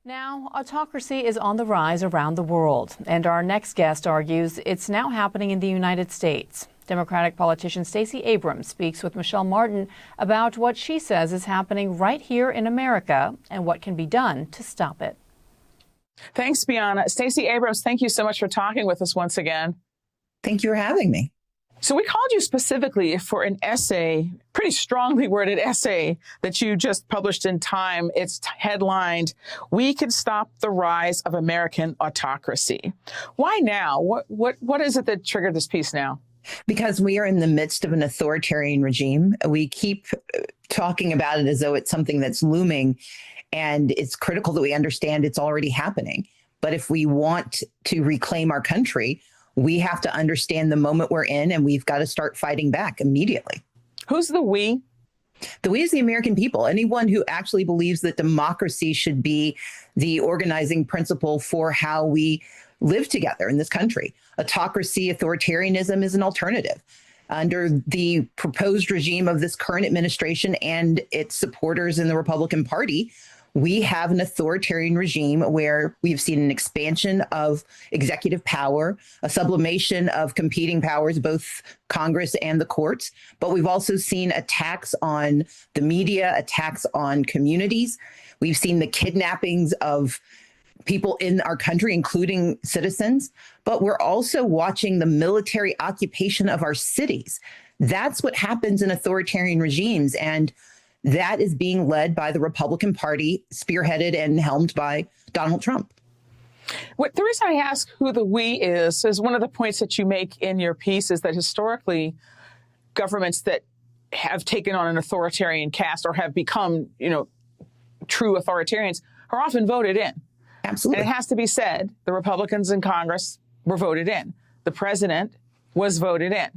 Now, autocracy is on the rise around the world, and our next guest argues it's now happening in the United States. Democratic politician Stacey Abrams speaks with Michelle Martin about what she says is happening right here in America and what can be done to stop it. Thanks, Bianna. Stacey Abrams, thank you so much for talking with us once again. Thank you for having me. So we called you specifically for an essay, pretty strongly worded essay that you just published in Time. It's headlined, "We Can Stop the Rise of American Autocracy." Why now? What is it that triggered this piece now? Because we are in the midst of an authoritarian regime. We keep talking about it as though it's something that's looming, and it's critical that we understand it's already happening. But if we want to reclaim our country, we have to understand the moment we're in, and we've got to start fighting back immediately. Who's the we? The we is the American people. Anyone who actually believes that democracy should be the organizing principle for how we live together in this country. Autocracy, authoritarianism is an alternative. Under the proposed regime of this current administration and its supporters in the Republican Party, we have an authoritarian regime where we've seen an expansion of executive power, a sublimation of competing powers, both Congress and the courts. But we've also seen attacks on the media, attacks on communities. We've seen the kidnappings of people in our country, including citizens. But we're also watching the military occupation of our cities. That's what happens in authoritarian regimes. And that is being led by the Republican Party, spearheaded and helmed by Donald Trump. The reason I ask who the we is one of the points that you make in your piece is that historically governments that have taken on an authoritarian cast or have become, true authoritarians are often voted in. Absolutely. And it has to be said, the Republicans in Congress were voted in. The president was voted in.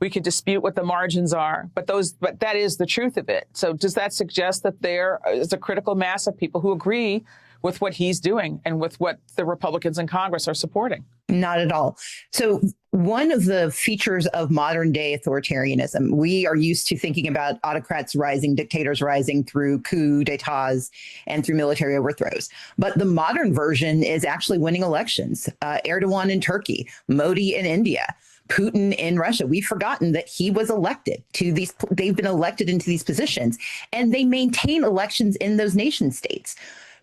We could dispute what the margins are, but that is the truth of it. So does that suggest that there is a critical mass of people who agree with what he's doing and with what the Republicans in Congress are supporting? Not at all. So one of the features of modern day authoritarianism, we are used to thinking about autocrats rising, dictators rising through coups d'etats and through military overthrows. But the modern version is actually winning elections. Erdogan in Turkey, Modi in India, Putin in Russia. We've forgotten that he was elected to these. They've been elected into these positions, and they maintain elections in those nation states.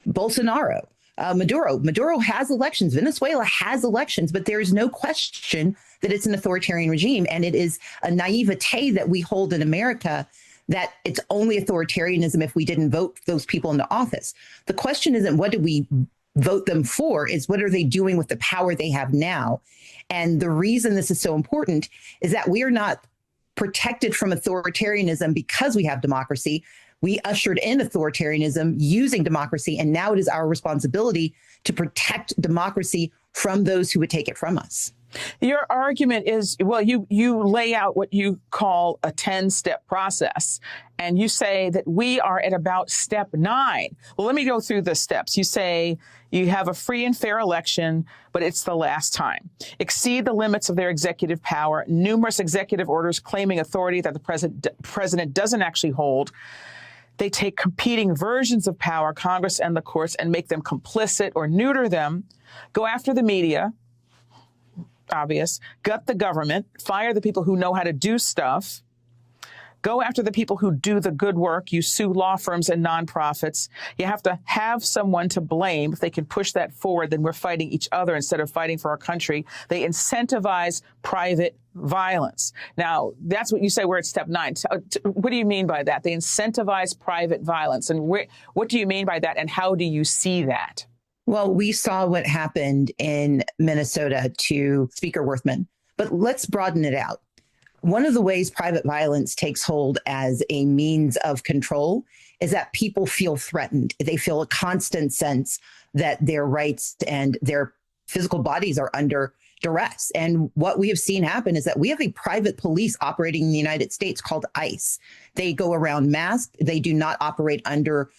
Bolsonaro, Maduro has elections. Venezuela has elections, but there is no question that it's an authoritarian regime. And it is a naivete that we hold in America that it's only authoritarianism if we didn't vote those people into office. The question isn't what did we vote them for, is what are they doing with the power they have now? And the reason this is so important is that we are not protected from authoritarianism because we have democracy. We ushered in authoritarianism using democracy, and now it is our responsibility to protect democracy from those who would take it from us. Your argument is, well, you lay out what you call a 10-step process, and you say that we are at about step 9. Well, let me go through the steps. You say you have a free and fair election, but it's the last time. Exceed the limits of their executive power. Numerous executive orders claiming authority that the president doesn't actually hold. They take competing versions of power, Congress and the courts, and make them complicit or neuter them. Go after the media. Obvious. Gut the government, fire the people who know how to do stuff, go after the people who do the good work. You sue law firms and nonprofits. You have to have someone to blame. If they can push that forward, then we're fighting each other instead of fighting for our country. They incentivize private violence. Now, that's what you say we're at step 9. What do you mean by that? They incentivize private violence. And what do you mean by that? And how do you see that? Well, we saw what happened in Minnesota to Speaker Worthman, but let's broaden it out. One of the ways private violence takes hold as a means of control is that people feel threatened. They feel a constant sense that their rights and their physical bodies are under duress. And what we have seen happen is that we have a private police operating in the United States called ICE. They go around masked. They do not operate under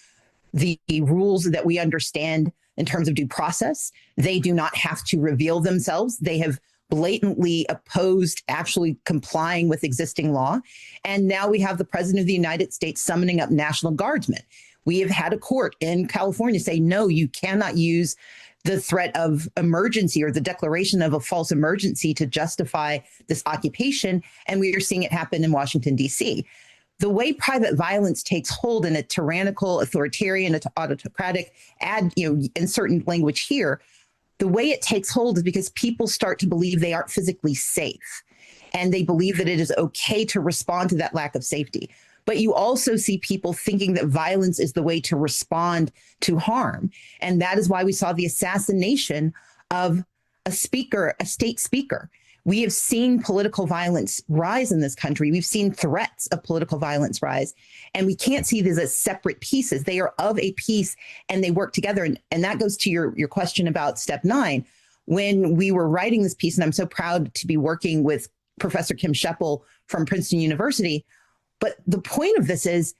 the rules that we understand in terms of due process. They do not have to reveal themselves. They have blatantly opposed actually complying with existing law. And now we have the president of the United States summoning up National Guardsmen. We have had a court in California say, no, you cannot use the threat of emergency or the declaration of a false emergency to justify this occupation. And we are seeing it happen in Washington, D.C. The way private violence takes hold in a tyrannical, authoritarian, autocratic, insert language here, the way it takes hold is because people start to believe they aren't physically safe. And they believe that it is okay to respond to that lack of safety. But you also see people thinking that violence is the way to respond to harm. And that is why we saw the assassination of a state speaker. We have seen political violence rise in this country. We've seen threats of political violence rise. And we can't see these as separate pieces. They are of a piece and they work together. And that goes to your question about step 9. When we were writing this piece, and I'm so proud to be working with Professor Kim Sheppel from Princeton University. But the point of this is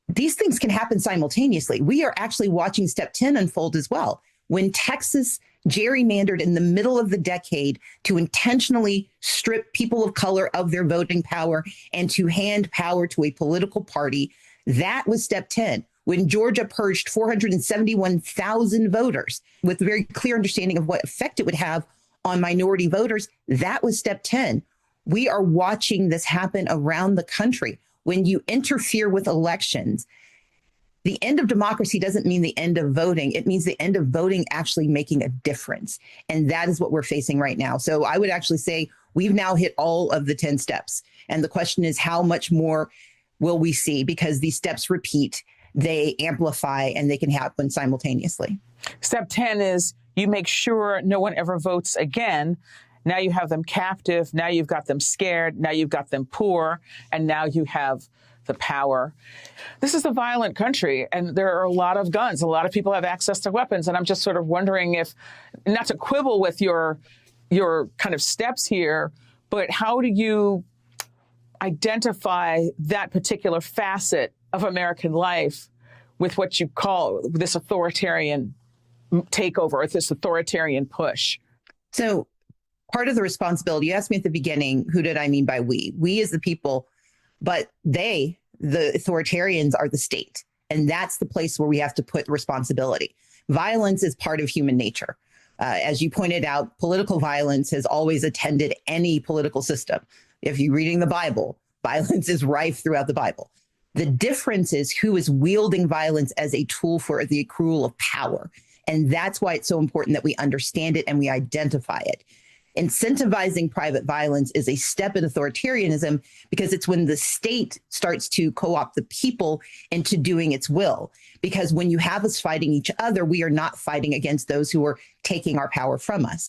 these things can happen simultaneously. We are actually watching step 10 unfold as well. When Texas gerrymandered in the middle of the decade to intentionally strip people of color of their voting power and to hand power to a political party, that was step 10. When Georgia purged 471,000 voters with a very clear understanding of what effect it would have on minority voters, that was step 10. We are watching this happen around the country. When you interfere with elections, the end of democracy doesn't mean the end of voting. It means the end of voting actually making a difference. And that is what we're facing right now. So I would actually say we've now hit all of the 10 steps. And the question is, how much more will we see? Because these steps repeat, they amplify, and they can happen simultaneously. Step 10 is you make sure no one ever votes again. Now you have them captive. Now you've got them scared. Now you've got them poor. And now you have the power. This is a violent country, and there are a lot of guns. A lot of people have access to weapons. And I'm just sort of wondering if, not to quibble with your kind of steps here, but how do you identify that particular facet of American life with what you call this authoritarian takeover, or this authoritarian push? So part of the responsibility, you asked me at the beginning, who did I mean by we? We as the people, but they, the authoritarians, are the state. And that's the place where we have to put responsibility. Violence is part of human nature. As you pointed out, political violence has always attended any political system. If you're reading the Bible, violence is rife throughout the Bible. The difference is who is wielding violence as a tool for the accrual of power. And that's why it's so important that we understand it and we identify it. Incentivizing private violence is a step in authoritarianism because it's when the state starts to co-opt the people into doing its will. Because when you have us fighting each other, we are not fighting against those who are taking our power from us.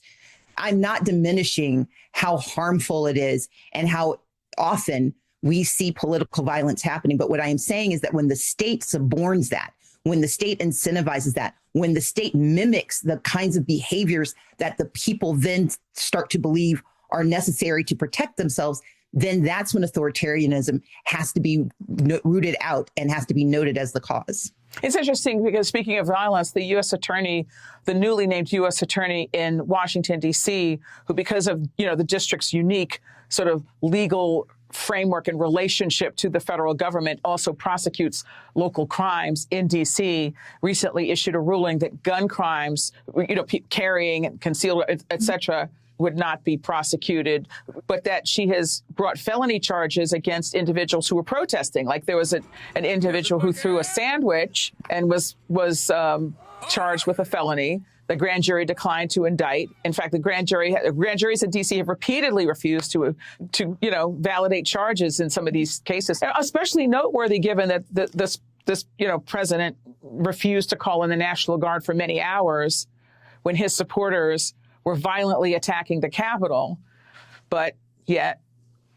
I'm not diminishing how harmful it is and how often we see political violence happening. But what I am saying is that when the state suborns that, when the state incentivizes that, when the state mimics the kinds of behaviors that the people then start to believe are necessary to protect themselves, then that's when authoritarianism has to be rooted out and has to be noted as the cause. It's interesting because speaking of violence, the U.S. attorney, the newly named U.S. attorney in Washington, D.C., who because of, the district's unique sort of legal framework and relationship to the federal government also prosecutes local crimes in D.C., recently issued a ruling that gun crimes, carrying and concealed, et cetera, would not be prosecuted, but that she has brought felony charges against individuals who were protesting. Like there was an individual who threw a sandwich and was charged with a felony. The grand jury declined to indict. In fact, the grand juries in D.C. have repeatedly refused to validate charges in some of these cases. Especially noteworthy, given that this president refused to call in the National Guard for many hours when his supporters were violently attacking the Capitol, but yet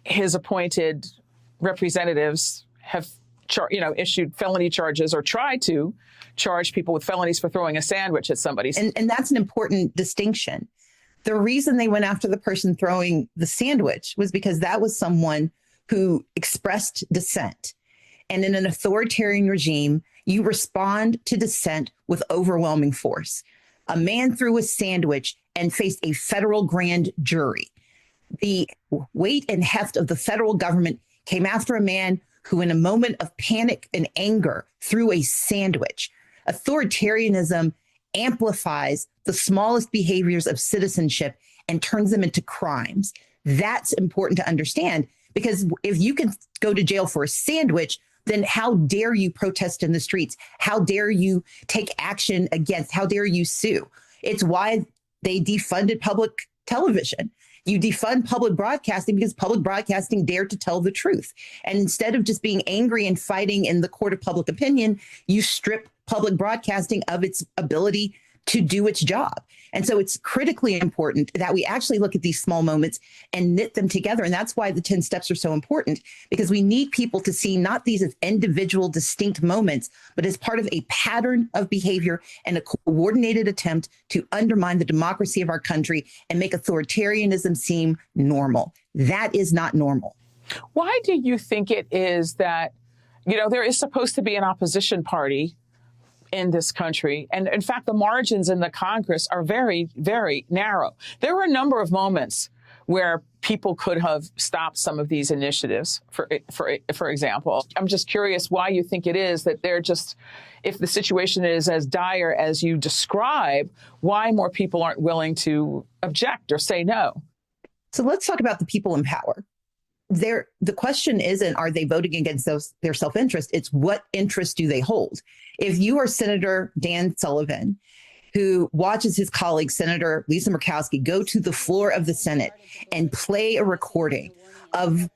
his appointed representatives have issued felony charges or tried to charge people with felonies for throwing a sandwich at somebody. And that's an important distinction. The reason they went after the person throwing the sandwich was because that was someone who expressed dissent. And in an authoritarian regime, you respond to dissent with overwhelming force. A man threw a sandwich and faced a federal grand jury. The weight and heft of the federal government came after a man who in a moment of panic and anger threw a sandwich. Authoritarianism amplifies the smallest behaviors of citizenship and turns them into crimes. That's important to understand, because if you can go to jail for a sandwich, then how dare you protest in the streets? How dare you take action against? How dare you sue? It's why they defunded public television. You defund public broadcasting because public broadcasting dared to tell the truth. And instead of just being angry and fighting in the court of public opinion, you strip public broadcasting of its ability to do its job. And so it's critically important that we actually look at these small moments and knit them together. And that's why the 10 steps are so important, because we need people to see not these as individual distinct moments, but as part of a pattern of behavior and a coordinated attempt to undermine the democracy of our country and make authoritarianism seem normal. That is not normal. Why do you think it is that, there is supposed to be an opposition party in this country? And in fact, the margins in the Congress are very, very narrow. There were a number of moments where people could have stopped some of these initiatives, for example. I'm just curious why you think it is that they're just, if the situation is as dire as you describe, why more people aren't willing to object or say no? So let's talk about the people in power. The question isn't, are they voting against their self-interest? It's what interests do they hold? If you are Senator Dan Sullivan, who watches his colleague, Senator Lisa Murkowski, go to the floor of the Senate and play a recording of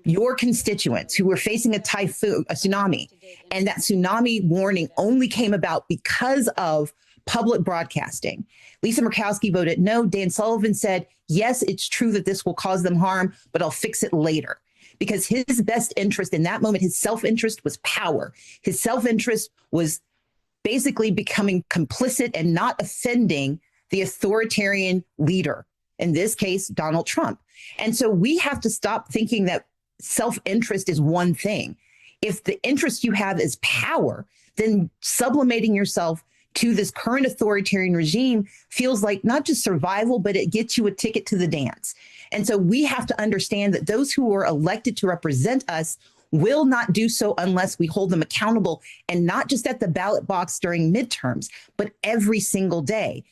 your constituents who were facing a typhoon, a tsunami, and that tsunami warning only came about because of public broadcasting. Lisa Murkowski voted no. Dan Sullivan said, yes, it's true that this will cause them harm, but I'll fix it later. Because his best interest in that moment, his self-interest was power. His self-interest was basically becoming complicit and not offending the authoritarian leader, in this case, Donald Trump. And so we have to stop thinking that self-interest is one thing. If the interest you have is power, then sublimating yourself to this current authoritarian regime feels like not just survival, but it gets you a ticket to the dance. And so we have to understand that those who are elected to represent us will not do so unless we hold them accountable, and not just at the ballot box during midterms, but every single day.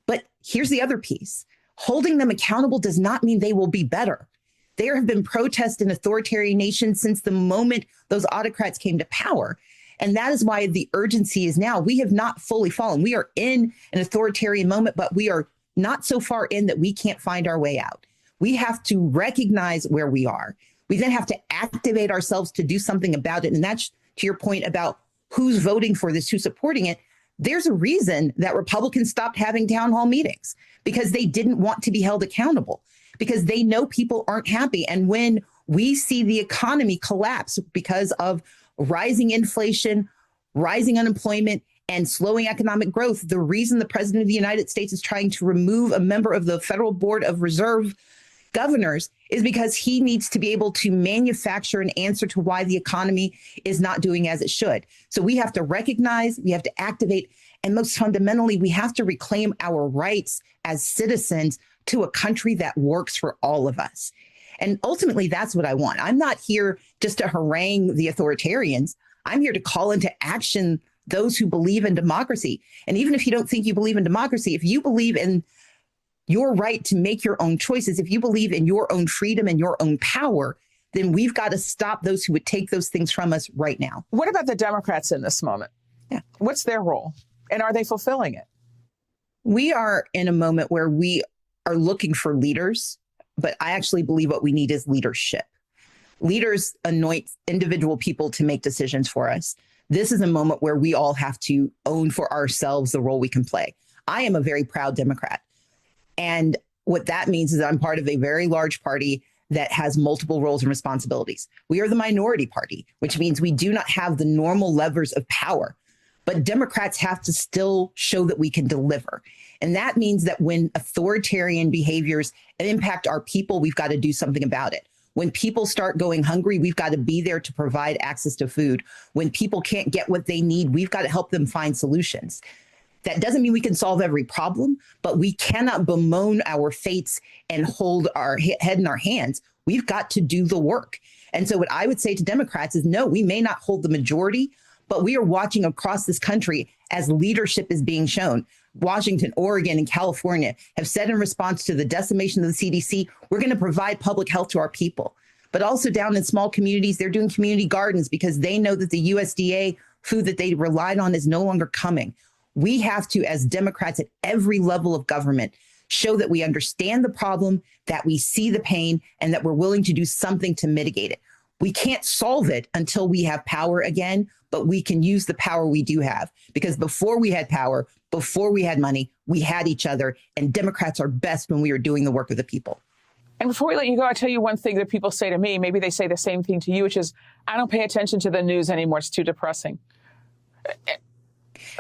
But here's the other piece. Holding them accountable does not mean they will be better. There have been protests in authoritarian nations since the moment those autocrats came to power. And that is why the urgency is now. We have not fully fallen. We are in an authoritarian moment, but we are not so far in that we can't find our way out. We have to recognize where we are. We then have to activate ourselves to do something about it. And that's to your point about who's voting for this, who's supporting it. There's a reason that Republicans stopped having town hall meetings, because they didn't want to be held accountable, because they know people aren't happy. And when we see the economy collapse because of rising inflation, rising unemployment, and slowing economic growth, the reason the president of the United States is trying to remove a member of the Federal Board of Reserve governors is because he needs to be able to manufacture an answer to why the economy is not doing as it should. So we have to recognize, we have to activate, and most fundamentally, we have to reclaim our rights as citizens to a country that works for all of us. And ultimately, that's what I want. I'm not here just to harangue the authoritarians. I'm here to call into action those who believe in democracy. And even if you don't think you believe in democracy, if you believe in your right to make your own choices, if you believe in your own freedom and your own power, then we've got to stop those who would take those things from us right now. What about the Democrats in this moment? Yeah. What's their role? And are they fulfilling it? We are in a moment where we are looking for leaders, but I actually believe what we need is leadership. Leaders anoint individual people to make decisions for us. This is a moment where we all have to own for ourselves the role we can play. I am a very proud Democrat. And what that means is that I'm part of a very large party that has multiple roles and responsibilities. We are the minority party, which means we do not have the normal levers of power. But Democrats have to still show that we can deliver. And that means that when authoritarian behaviors impact our people, we've got to do something about it. When people start going hungry, we've got to be there to provide access to food. When people can't get what they need, we've got to help them find solutions. That doesn't mean we can solve every problem, but we cannot bemoan our fates and hold our head in our hands. We've got to do the work. And so what I would say to Democrats is, no, we may not hold the majority, but we are watching across this country as leadership is being shown. Washington, Oregon, and California have said in response to the decimation of the CDC, we're going to provide public health to our people. But also down in small communities, they're doing community gardens because they know that the USDA food that they relied on is no longer coming. We have to, as Democrats at every level of government, show that we understand the problem, that we see the pain, and that we're willing to do something to mitigate it. We can't solve it until we have power again, but we can use the power we do have. Because before we had power, before we had money, we had each other. And Democrats are best when we are doing the work of the people. And before we let you go, I'll tell you one thing that people say to me. Maybe they say the same thing to you, which is, I don't pay attention to the news anymore. It's too depressing.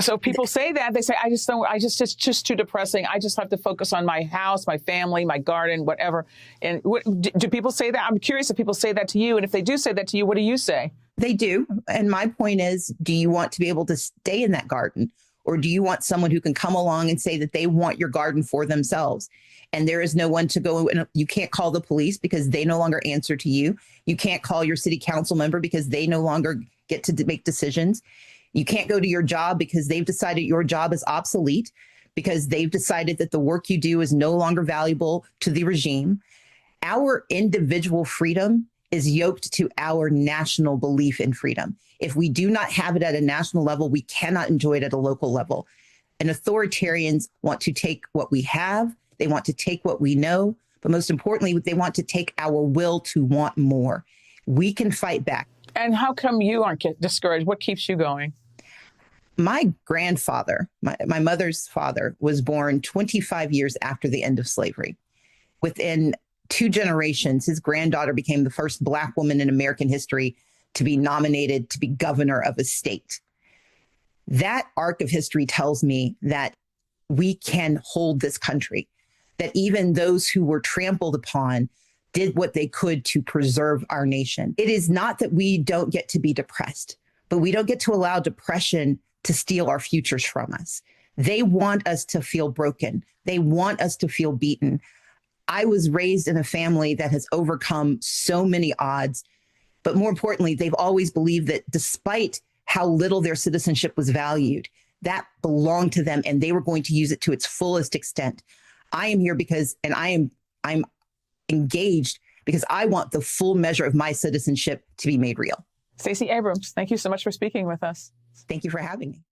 So people say that. They say, it's just too depressing. I just have to focus on my house, my family, my garden, whatever. And do people say that? I'm curious if people say that to you. And if they do say that to you, what do you say? They do. And my point is, do you want to be able to stay in that garden? Or do you want someone who can come along and say that they want your garden for themselves? And there is no one to go, and you can't call the police because they no longer answer to you. You can't call your city council member because they no longer get to make decisions. You can't go to your job because they've decided your job is obsolete, because they've decided that the work you do is no longer valuable to the regime. Our individual freedom is yoked to our national belief in freedom. If we do not have it at a national level, we cannot enjoy it at a local level. And authoritarians want to take what we have, they want to take what we know, but most importantly, they want to take our will to want more. We can fight back. And how come you aren't discouraged? What keeps you going? My grandfather, my mother's father, was born 25 years after the end of slavery. Within 2 generations, his granddaughter became the first Black woman in American history to be nominated to be governor of a state. That arc of history tells me that we can hold this country, that even those who were trampled upon did what they could to preserve our nation. It is not that we don't get to be depressed, but we don't get to allow depression to steal our futures from us. They want us to feel broken. They want us to feel beaten. I was raised in a family that has overcome so many odds, but more importantly, they've always believed that despite how little their citizenship was valued, that belonged to them and they were going to use it to its fullest extent. I am here because, and I'm engaged because I want the full measure of my citizenship to be made real. Stacey Abrams, thank you so much for speaking with us. Thank you for having me.